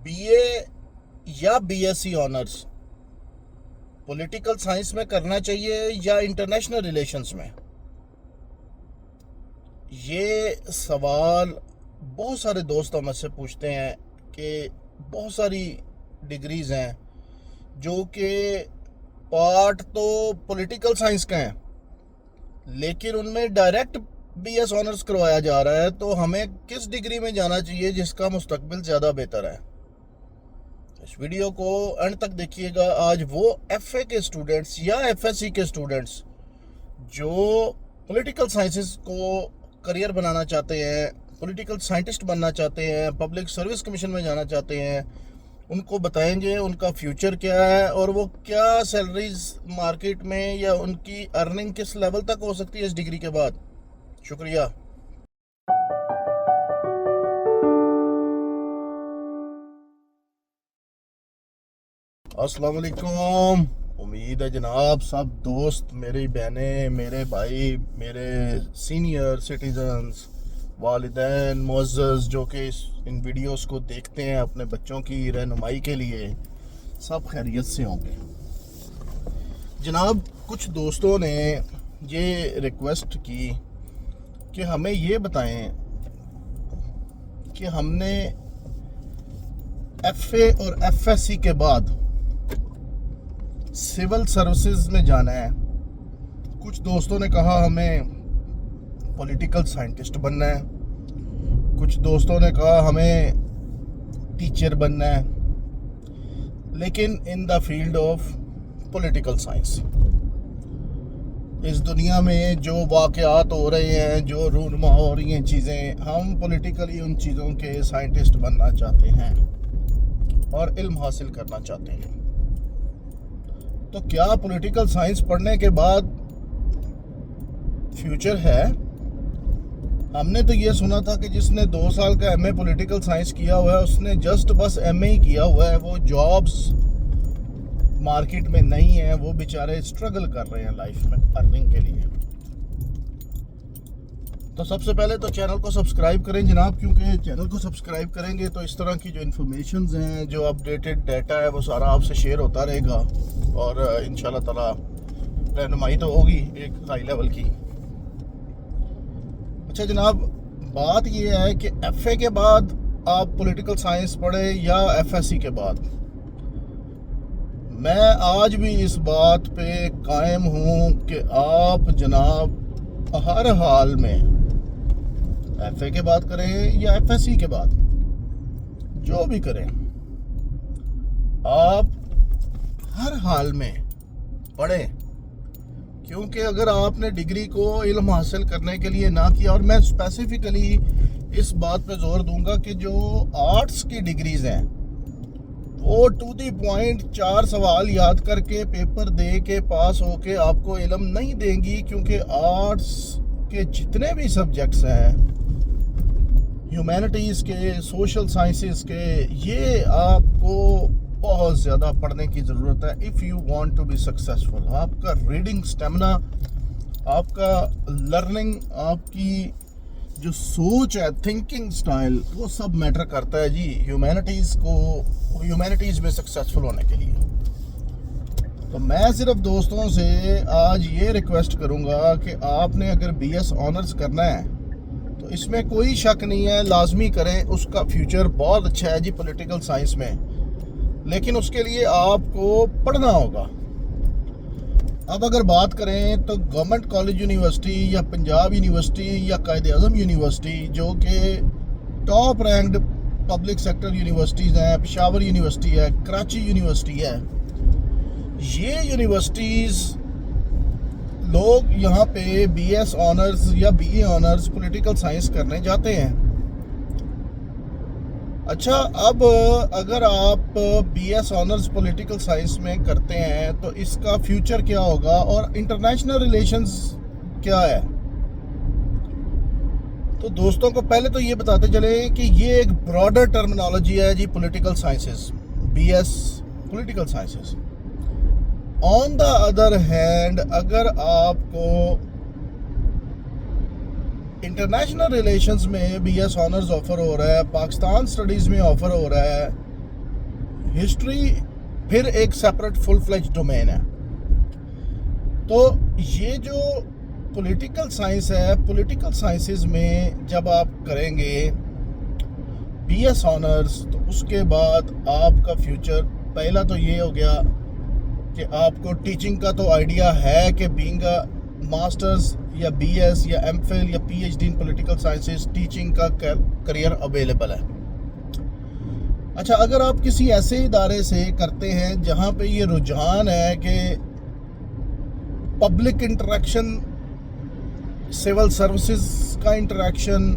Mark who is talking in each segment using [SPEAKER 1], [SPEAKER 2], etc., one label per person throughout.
[SPEAKER 1] BA या BSc honours political science में करना चाहिए या इंटरनेशनल रिलेशंस में? ये सवाल बहुत सारे दोस्त मुझसे पूछते हैं कि बहुत सारी डिग्रीज़ हैं जो कि पार्ट तो पॉलिटिकल साइंस का हैं, लेकिन उनमें डायरेक्ट बीएस ऑनर्स करवाया जा रहा है। तो हमें किस डिग्री में जाना चाहिए जिसका मुस्तकबिल ज़्यादा बेहतर है? इस वीडियो को एंड तक देखिएगा। आज वो एफए के स्टूडेंट्स या एफएससी के स्टूडेंट्स जो पॉलिटिकल साइंसेस को करियर बनाना चाहते हैं, पॉलिटिकल साइंटिस्ट बनना चाहते हैं, पब्लिक सर्विस कमीशन में जाना चाहते हैं, उनको बताएंगे उनका फ्यूचर क्या है और वो क्या सैलरीज मार्केट में या उनकी अर्निंग किस लेवल तक हो सकती है इस डिग्री के बाद। शुक्रिया। अस्सलाम वालेकुम। उम्मीद है जनाब सब दोस्त, मेरी बहनें, मेरे भाई, मेरे सीनियर सिटीजन्स, वालिदैन मुअज़्ज़ज़ जो कि इन वीडियोस को देखते हैं अपने बच्चों की रहनुमाई के लिए, सब खैरियत से होंगे। जनाब, कुछ दोस्तों ने ये रिक्वेस्ट की कि हमें ये बताएं कि हमने एफए और एफएससी के बाद सिविल सर्विसेज में जाना है। कुछ दोस्तों ने कहा हमें पॉलिटिकल साइंटिस्ट बनना है, कुछ दोस्तों ने कहा हमें टीचर बनना है, लेकिन in the field of political science. इस दुनिया में जो वाक़यात हो रहे हैं, जो रूनमा हो रही हैं चीज़ें, हम पॉलिटिकली उन चीज़ों के साइंटिस्ट बनना चाहते हैं और इल्म हासिल करना चाहते हैं। तो क्या पॉलिटिकल साइंस पढ़ने के बाद फ्यूचर है? हमने तो ये सुना था कि जिसने 2 साल का एमए पॉलिटिकल साइंस किया हुआ है उसने जस्ट बस एमए ही किया हुआ है, वो जॉब्स मार्केट में नहीं है, वो बेचारे स्ट्रगल कर रहे हैं लाइफ में अर्निंग के लिए। तो सबसे पहले तो चैनल को सब्सक्राइब करें जनाब, क्योंकि चैनल को सब्सक्राइब करेंगे तो इस तरह की जो इन्फॉर्मेशंस हैं, जो अपडेटेड डाटा है, वो सारा आपसे शेयर होता रहेगा और इंशाल्लाह ताला रहनुमाई तो होगी एक हाई लेवल की। अच्छा जनाब, बात ये है कि एफए के बाद आप पॉलिटिकल साइंस पढ़े या एफएससी के बाद। मैं आज भी इस बात पे कायम हूँ कि आप जनाब हर हाल में एफए के बाद करें या एफएससी के बाद, जो भी करें, आप हर हाल में पढ़ें। क्योंकि अगर आपने डिग्री को इल्म हासिल करने के लिए ना किया, और मैं स्पेसिफिकली इस बात पे जोर दूंगा कि जो आर्ट्स की डिग्रीज हैं वो टू दी पॉइंट 4 सवाल याद करके पेपर दे के पास होके आपको इल्म नहीं देंगी, क्योंकि आर्ट्स के जितने भी सब्जेक्ट्स हैं, ह्यूमैनिटीज़ के, सोशल साइंसेस के, ये आपको बहुत ज़्यादा पढ़ने की ज़रूरत है if you want to be successful. आपका रीडिंग स्टेमिना, आपका लर्निंग, आपकी जो सोच है, थिंकिंग स्टाइल, वो सब मैटर करता है जी ह्यूमैनिटीज़ में सक्सेसफुल होने के लिए। तो मैं सिर्फ दोस्तों से आज ये रिक्वेस्ट करूँगा कि आपने अगर बीएस ऑनर्स करना है तो इसमें कोई शक नहीं है, लाजमी करें, उसका फ्यूचर बहुत अच्छा है जी पॉलिटिकल साइंस में, लेकिन उसके लिए आपको पढ़ना होगा। अब अगर बात करें तो गवर्नमेंट कॉलेज यूनिवर्सिटी या पंजाब यूनिवर्सिटी या कायद-ए-आज़म यूनिवर्सिटी, जो कि top ranked public sector universities हैं, पेशावर यूनिवर्सिटी है, कराची यूनिवर्सिटी है, ये यूनिवर्सिटीज़ लोग यहाँ पे बीएस ऑनर्स या बीए ऑनर्स पॉलिटिकल साइंस करने जाते हैं। अच्छा, अब अगर आप बीएस ऑनर्स पॉलिटिकल साइंस में करते हैं तो इसका फ्यूचर क्या होगा और इंटरनेशनल रिलेशंस क्या है? तो दोस्तों को पहले तो ये बताते चले कि ये एक ब्रॉडर टर्मिनोलॉजी है जी political sciences, BS political sciences. On the other hand, अगर आपको इंटरनेशनल रिलेशंस में बीएस ऑनर्स ऑफर हो रहा है, पाकिस्तान स्टडीज़ में ऑफर हो रहा है, ہسٹری پھر ایک سیپریٹ فل فلیج ڈومین ہے. تو یہ جو پولیٹیکل سائنس ہے، پولیٹیکل سائنسز میں جب آپ کریں گے بی ایس آنرز، تو اس کے بعد آپ کا فیوچر پہلا تو یہ ہو گیا کہ آپ کو ٹیچنگ کا تو آئیڈیا ہے کہ بینگ اے ماسٹرز یا بی ایس یا ایم فل یا P H D in political sciences teaching کا کریئر اویلیبل ہے. اچھا، اگر آپ کسی ایسے ادارے سے کرتے ہیں جہاں پہ یہ رجحان ہے کہ پبلک انٹریکشن، سول سروسز کا interaction,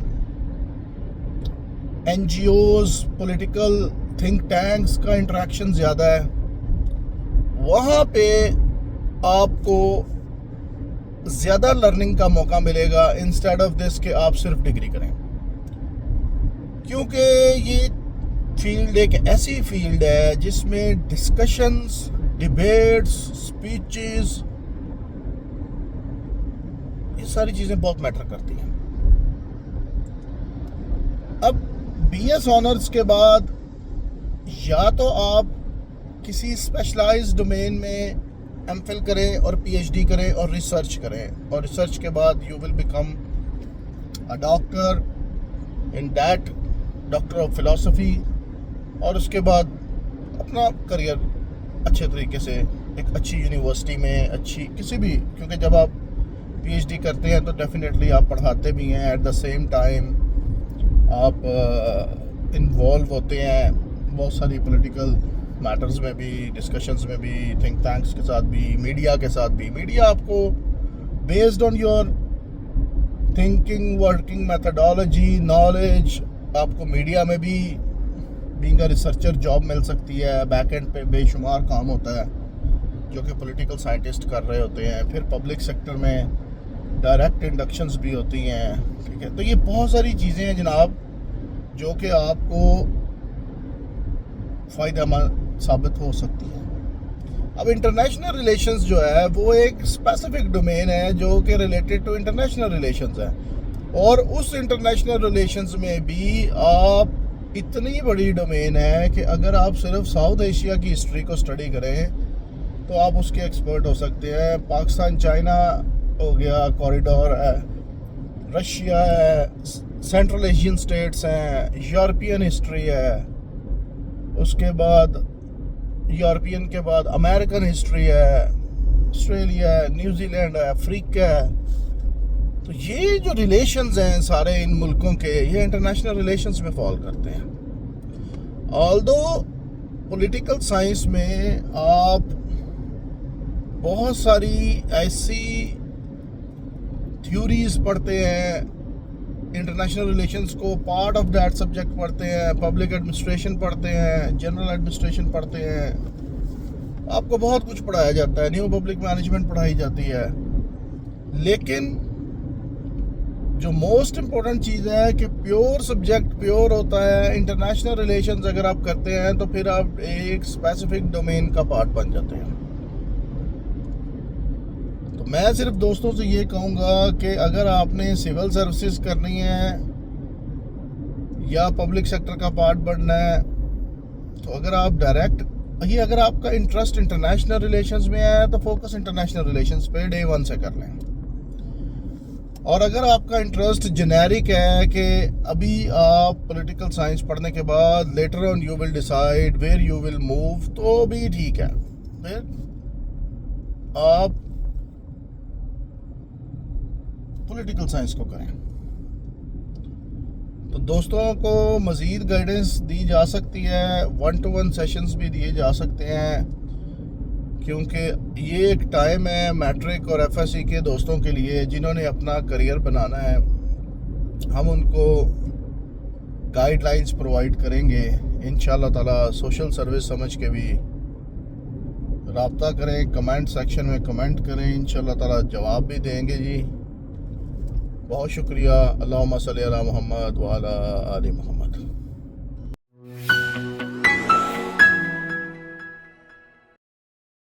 [SPEAKER 1] N G Os, political think tanks کا انٹریکشن زیادہ ہے، وہاں پہ آپ کو زیادہ لرننگ کا موقع ملے گا انسٹیڈ آف دس کہ آپ صرف ڈگری کریں. کیونکہ یہ فیلڈ ایک ایسی فیلڈ ہے جس میں ڈسکشنز، ڈیبیٹس، اسپیچز، یہ ساری چیزیں بہت میٹر کرتی ہیں. اب بی ایس آنرز کے بعد یا تو آپ کسی اسپیشلائز ڈومین میں ایم فل کریں اور پی ایچ ڈی کریں اور ریسرچ کریں، اور ریسرچ کے بعد you will become a doctor in that, doctor of philosophy, اور اس کے بعد اپنا کریئر اچھے طریقے سے ایک اچھی یونیورسٹی میں، اچھی کسی بھی، کیونکہ جب آپ پی ایچ ڈی کرتے ہیں تو ڈیفینیٹلی آپ پڑھاتے بھی ہیں، ایٹ دا سیم ٹائم آپ انوالو ہوتے ہیں بہت ساری پولیٹیکل میٹرز میں بھی، ڈسکشنز میں بھی، تھنک ٹینکس کے ساتھ بھی، میڈیا کے ساتھ بھی. میڈیا آپ کو based on your thinking, working methodology, knowledge, آپ کو میڈیا میں بھی بینگ اے ریسرچر جاب مل سکتی ہے. بیک اینڈ پہ بے شمار کام ہوتا ہے جو کہ پولیٹیکل سائنٹسٹ کر رہے ہوتے ہیں. پھر پبلک سیکٹر میں ڈائریکٹ انڈکشنز بھی ہوتی ہیں. ٹھیک ہے، تو یہ بہت ساری چیزیں ہیں جناب جو کہ آپ کو فائدہ مند ثابت ہو سکتی ہیں. اب انٹرنیشنل ریلیشنز جو ہے وہ ایک اسپیسیفک ڈومین ہے جو کہ ریلیٹڈ ٹو انٹرنیشنل ریلیشنز ہے، اور اس انٹرنیشنل ریلیشنز میں بھی آپ اتنی بڑی ڈومین ہے کہ اگر آپ صرف ساؤتھ ایشیا کی ہسٹری کو اسٹڈی کریں تو آپ اس کے ایکسپرٹ ہو سکتے ہیں. پاکستان چائنا ہو گیا کوریڈور ہے، رشیا ہے، سینٹرل ایشین اسٹیٹس ہیں، یورپین ہسٹری ہے، اس کے بعد یورپین کے بعد امریکن ہسٹری ہے، آسٹریلیا ہے، نیوزی لینڈ ہے، افریقہ ہے. تو یہ جو ریلیشنز ہیں سارے ان ملکوں کے، یہ انٹرنیشنل ریلیشنز میں فال کرتے ہیں. آلدو پولیٹیکل سائنس میں آپ بہت ساری ایسی تھیوریز پڑھتے ہیں، انٹرنیشنل ریلیشنز کو پارٹ آف دیٹ سبجیکٹ پڑھتے ہیں، پبلک ایڈمنسٹریشن پڑھتے ہیں، جنرل ایڈمنسٹریشن پڑھتے ہیں، آپ کو بہت کچھ پڑھایا جاتا ہے، نیو پبلک مینجمنٹ پڑھائی جاتی ہے. لیکن جو موسٹ امپورٹنٹ چیز ہے کہ پیور سبجیکٹ پیور ہوتا ہے. انٹرنیشنل ریلیشنز اگر آپ کرتے ہیں تو پھر آپ ایک اسپیسیفک ڈومین کا پارٹ بن جاتے ہیں. تو میں صرف دوستوں سے یہ کہوں گا کہ اگر آپ نے سول سروسز کرنی ہے یا پبلک سیکٹر کا پارٹ بننا ہے، تو اگر آپ ڈائریکٹ اگر آپ کا انٹرسٹ انٹرنیشنل ریلیشنز میں ہے تو فوکس انٹرنیشنل ریلیشنز پہ ڈے 1 سے کر لیں. اور اگر آپ کا انٹرسٹ جنیرک ہے کہ ابھی آپ پولیٹیکل سائنس پڑھنے کے بعد later on you will decide where you will move, تو بھی ٹھیک ہے، پھر آپ پولیٹیکل سائنس کو کریں. تو دوستوں کو مزید گائیڈنس دی جا سکتی ہے، 1-to-1 سیشنز بھی دیے جا سکتے ہیں، کیونکہ یہ ایک ٹائم ہے میٹرک اور ایف ایس سی کے دوستوں کے لیے جنہوں نے اپنا کریئر بنانا ہے. ہم ان کو گائیڈ لائنز پرووائڈ کریں گے انشاءاللہ تعالی. سوشل سروس سمجھ کے بھی رابطہ کریں، کمنٹ سیکشن میں کمنٹ کریں، انشاءاللہ تعالی جواب بھی دیں گے. جی بہت شکریہ. اللہم صلی علی محمد وعلی آل محمد.